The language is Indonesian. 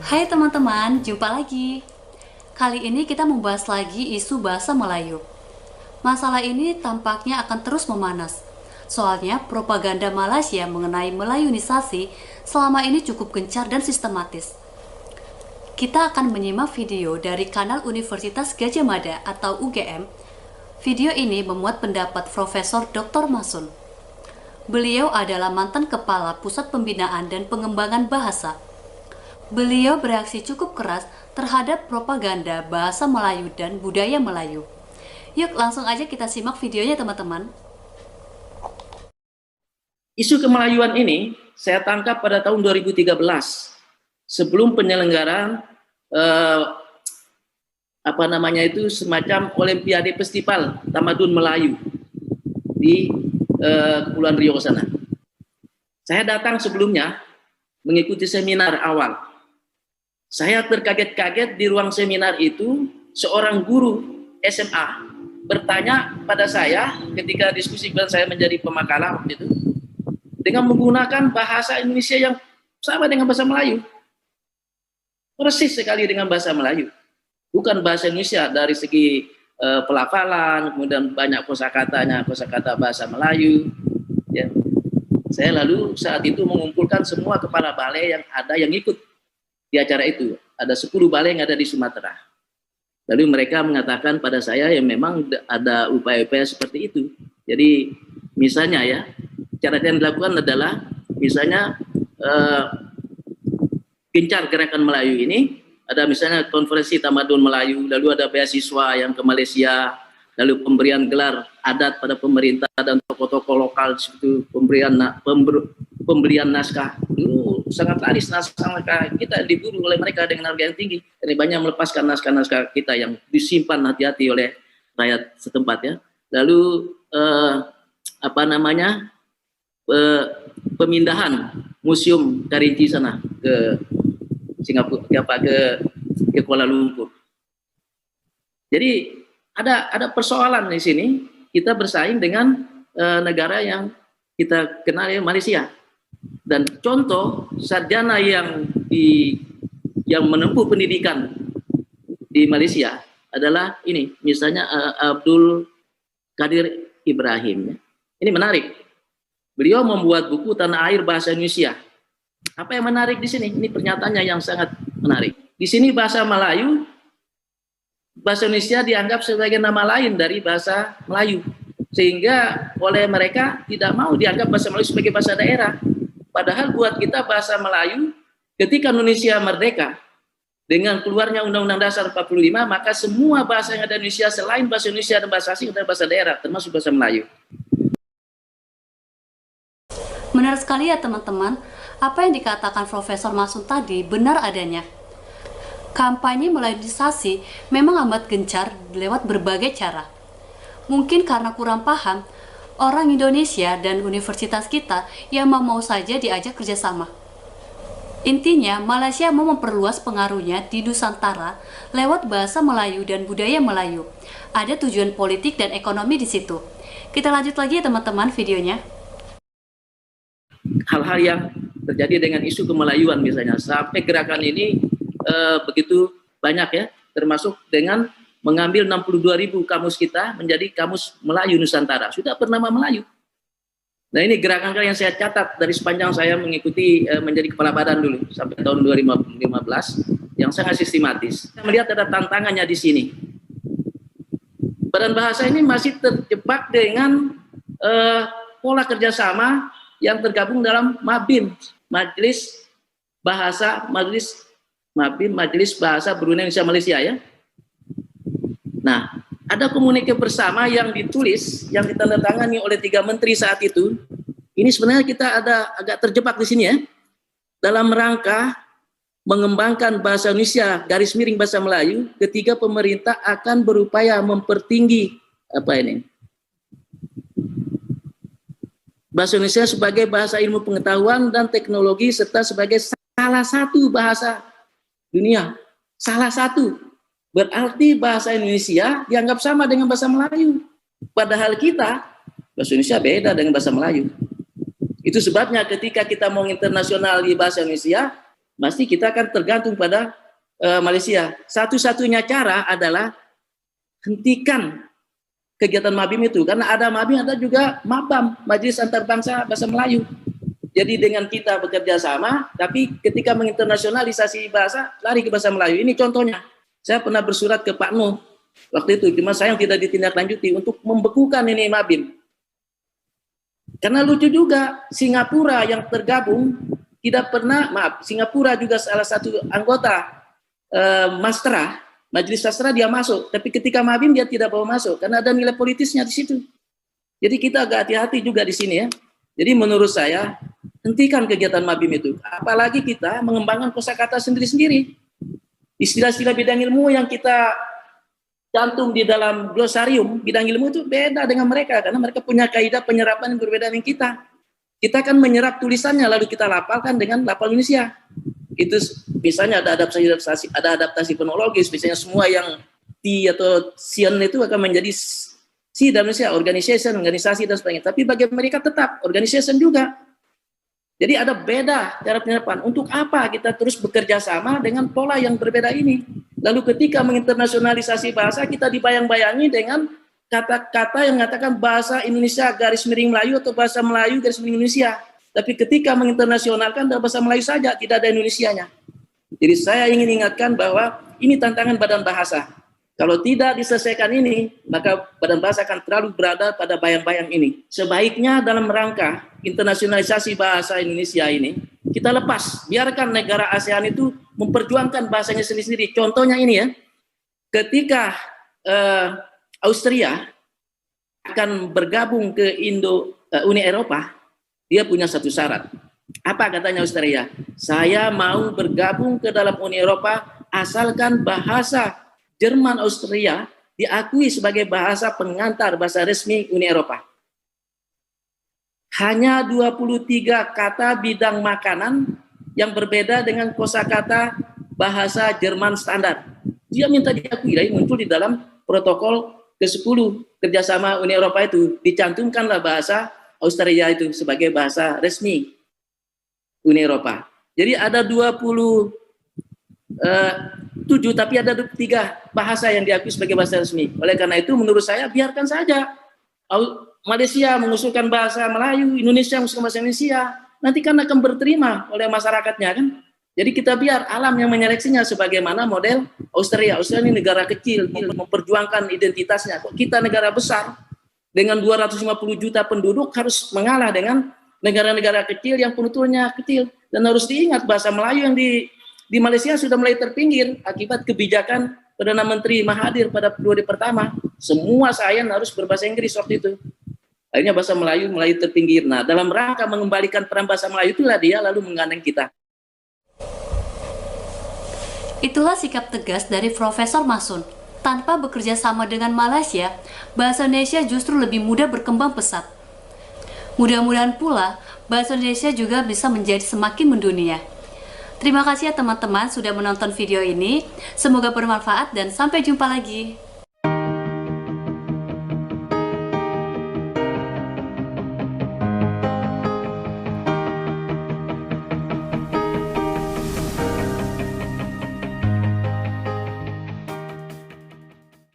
Hai teman-teman, jumpa lagi. Kali ini kita membahas lagi isu bahasa Melayu. Masalah ini tampaknya akan terus memanas. Soalnya propaganda Malaysia mengenai Melayunisasi selama ini cukup gencar dan sistematis. Kita akan menyimak video dari kanal Universitas Gadjah Mada atau UGM. Video ini memuat pendapat Profesor Dr. Masun. Beliau adalah mantan kepala Pusat Pembinaan dan Pengembangan Bahasa. Beliau bereaksi cukup keras terhadap propaganda bahasa Melayu dan budaya Melayu. Yuk langsung aja kita simak videonya teman-teman. Isu kemelayuan ini saya tangkap pada tahun 2013 sebelum penyelenggaraan semacam Olimpiade Festival Tamadun Melayu di Kepulauan Riau sana. Saya datang sebelumnya mengikuti seminar awal. Saya terkaget-kaget di ruang seminar itu seorang guru SMA bertanya pada saya ketika diskusi saya menjadi pemakalah waktu itu dengan menggunakan bahasa Indonesia yang sama dengan bahasa Melayu. Persis sekali dengan bahasa Melayu. Bukan bahasa Indonesia dari segi pelafalan, kemudian banyak kosakatanya, kosakata bahasa Melayu. Ya. Saya lalu saat itu mengumpulkan semua kepala balai yang ada yang ikut di acara itu. Ada 10 balai yang ada di Sumatera. Lalu mereka mengatakan pada saya yang memang ada upaya-upaya seperti itu. Jadi misalnya ya, cara yang dilakukan adalah misalnya gencar gerakan Melayu ini, ada misalnya konferensi Tamadun Melayu, lalu ada beasiswa yang ke Malaysia, lalu pemberian gelar adat pada pemerintah dan tokoh-tokoh lokal seperti pemberian naskah. Itu sangat laris naskah kita diburu oleh mereka dengan harga yang tinggi. Jadi banyak melepaskan naskah-naskah kita yang disimpan hati-hati oleh rakyat setempat ya. Lalu pemindahan Museum Karinci sana ke Singapura, ke Kuala Lumpur. Jadi ada persoalan di sini. Kita bersaing dengan negara yang kita kenal ya, Malaysia. Dan contoh sarjana yang menempuh pendidikan di Malaysia adalah ini, misalnya Abdul Qadir Ibrahim. Ini menarik. Beliau membuat buku Tanah Air Bahasa Indonesia. Apa yang menarik di sini? Ini pernyataannya yang sangat menarik. Di sini bahasa Melayu, bahasa Indonesia dianggap sebagai nama lain dari bahasa Melayu. Sehingga oleh mereka tidak mau dianggap bahasa Melayu sebagai bahasa daerah. Padahal buat kita bahasa Melayu, ketika Indonesia merdeka, dengan keluarnya Undang-Undang Dasar 45, maka semua bahasa yang ada di Indonesia selain bahasa Indonesia dan bahasa asing adalah bahasa daerah, termasuk bahasa Melayu. Benar sekali ya teman-teman, apa yang dikatakan Profesor Masun tadi benar adanya. Kampanye Melayunisasi memang amat gencar lewat berbagai cara. Mungkin karena kurang paham, orang Indonesia dan universitas kita yang mau saja diajak kerjasama. Intinya, Malaysia mau memperluas pengaruhnya di Nusantara lewat bahasa Melayu dan budaya Melayu. Ada tujuan politik dan ekonomi di situ. Kita lanjut lagi ya teman-teman videonya. Hal-hal yang terjadi dengan isu kemelayuan misalnya, sampai gerakan ini begitu banyak ya, termasuk dengan mengambil 62.000 kamus kita menjadi kamus Melayu Nusantara, sudah bernama Melayu. Nah ini gerakan yang saya catat dari sepanjang saya mengikuti menjadi kepala badan dulu sampai tahun 2015 yang sangat sistematis. Saya melihat ada tantangannya di sini. Badan bahasa ini masih terjebak dengan pola kerjasama yang tergabung dalam MABIN, Majelis Bahasa Brunei Indonesia Malaysia ya. Nah, ada komunike bersama yang ditulis, yang ditandatangani oleh 3 menteri saat itu. Ini sebenarnya kita ada agak terjebak di sini ya. Dalam rangka mengembangkan bahasa Indonesia garis miring bahasa Melayu, ketika pemerintah akan berupaya mempertinggi bahasa Indonesia sebagai bahasa ilmu pengetahuan dan teknologi serta sebagai salah satu bahasa dunia. Salah satu. Berarti bahasa Indonesia dianggap sama dengan bahasa Melayu. Padahal kita, bahasa Indonesia beda dengan bahasa Melayu. Itu sebabnya ketika kita mau internasional di bahasa Indonesia, pasti kita akan tergantung pada Malaysia. Satu-satunya cara adalah hentikan kegiatan Mabim itu, karena ada Mabim, ada juga Mabam, Majelis Antarbangsa Bahasa Melayu. Jadi dengan kita bekerja sama, tapi ketika menginternasionalisasi bahasa, lari ke bahasa Melayu. Ini contohnya. Saya pernah bersurat ke Pak Nuh waktu itu, cuma sayang tidak ditindaklanjuti untuk membekukan ini Mabim. Karena lucu juga, Singapura yang tergabung tidak pernah, Singapura juga salah satu anggota Mastra, Majelis Sastra dia masuk, tapi ketika Mabim dia tidak bawa masuk karena ada nilai politisnya di situ. Jadi kita agak hati-hati juga di sini ya. Jadi menurut saya hentikan kegiatan Mabim itu. Apalagi kita mengembangkan kosakata sendiri-sendiri. Istilah-istilah bidang ilmu yang kita cantum di dalam glosarium bidang ilmu itu beda dengan mereka karena mereka punya kaidah penyerapan yang berbeda dengan kita. Kita kan menyerap tulisannya lalu kita lapalkan dengan lapal Indonesia. Itu misalnya ada adaptasi fonologis, misalnya semua yang T atau Sian itu akan menjadi C dalam Indonesia, organisasi dan sebagainya. Tapi bagi mereka tetap organization juga. Jadi ada beda cara penyerapan. Untuk apa kita terus bekerja sama dengan pola yang berbeda ini? Lalu ketika menginternasionalisasi bahasa, kita dibayang-bayangi dengan kata-kata yang mengatakan bahasa Indonesia garis miring Melayu atau bahasa Melayu garis miring Indonesia. Tapi ketika menginternasionalkan dalam bahasa Melayu saja, tidak ada Indonesianya. Jadi saya ingin ingatkan bahwa ini tantangan badan bahasa. Kalau tidak diselesaikan ini, maka badan bahasa akan terlalu berada pada bayang-bayang ini. Sebaiknya dalam rangka internasionalisasi bahasa Indonesia ini, kita lepas. Biarkan negara ASEAN itu memperjuangkan bahasanya sendiri-sendiri. Contohnya ini ya, ketika Austria akan bergabung ke Uni Eropa, dia punya satu syarat. Apa katanya Austria? Saya mau bergabung ke dalam Uni Eropa asalkan bahasa Jerman Austria diakui sebagai bahasa pengantar bahasa resmi Uni Eropa. Hanya 23 kata bidang makanan yang berbeda dengan kosakata bahasa Jerman standar. Dia minta diakui, dari muncul di dalam protokol ke-10 kerjasama Uni Eropa itu, dicantumkanlah bahasa Austria itu sebagai bahasa resmi Uni Eropa. Jadi ada 27 tapi ada 3 bahasa yang diakui sebagai bahasa resmi. Oleh karena itu menurut saya biarkan saja Malaysia mengusulkan bahasa Melayu, Indonesia mengusulkan bahasa Indonesia. Nanti kan akan berterima oleh masyarakatnya kan. Jadi kita biar alam yang menyeleksinya sebagaimana model Austria. Austria ini negara kecil, memperjuangkan identitasnya. Kok kita negara besar dengan 250 juta penduduk harus mengalah dengan negara-negara kecil yang penuturnya kecil. Dan harus diingat bahasa Melayu yang di Malaysia sudah mulai terpinggir akibat kebijakan Perdana Menteri Mahathir pada periode pertama. Semua sains harus berbahasa Inggris waktu itu. Akhirnya bahasa Melayu mulai terpinggir. Nah, dalam rangka mengembalikan peran bahasa Melayu itulah dia lalu menggandeng kita. Itulah sikap tegas dari Profesor Masun. Tanpa bekerja sama dengan Malaysia, bahasa Indonesia justru lebih mudah berkembang pesat. Mudah-mudahan pula, bahasa Indonesia juga bisa menjadi semakin mendunia. Terima kasih ya teman-teman sudah menonton video ini. Semoga bermanfaat dan sampai jumpa lagi.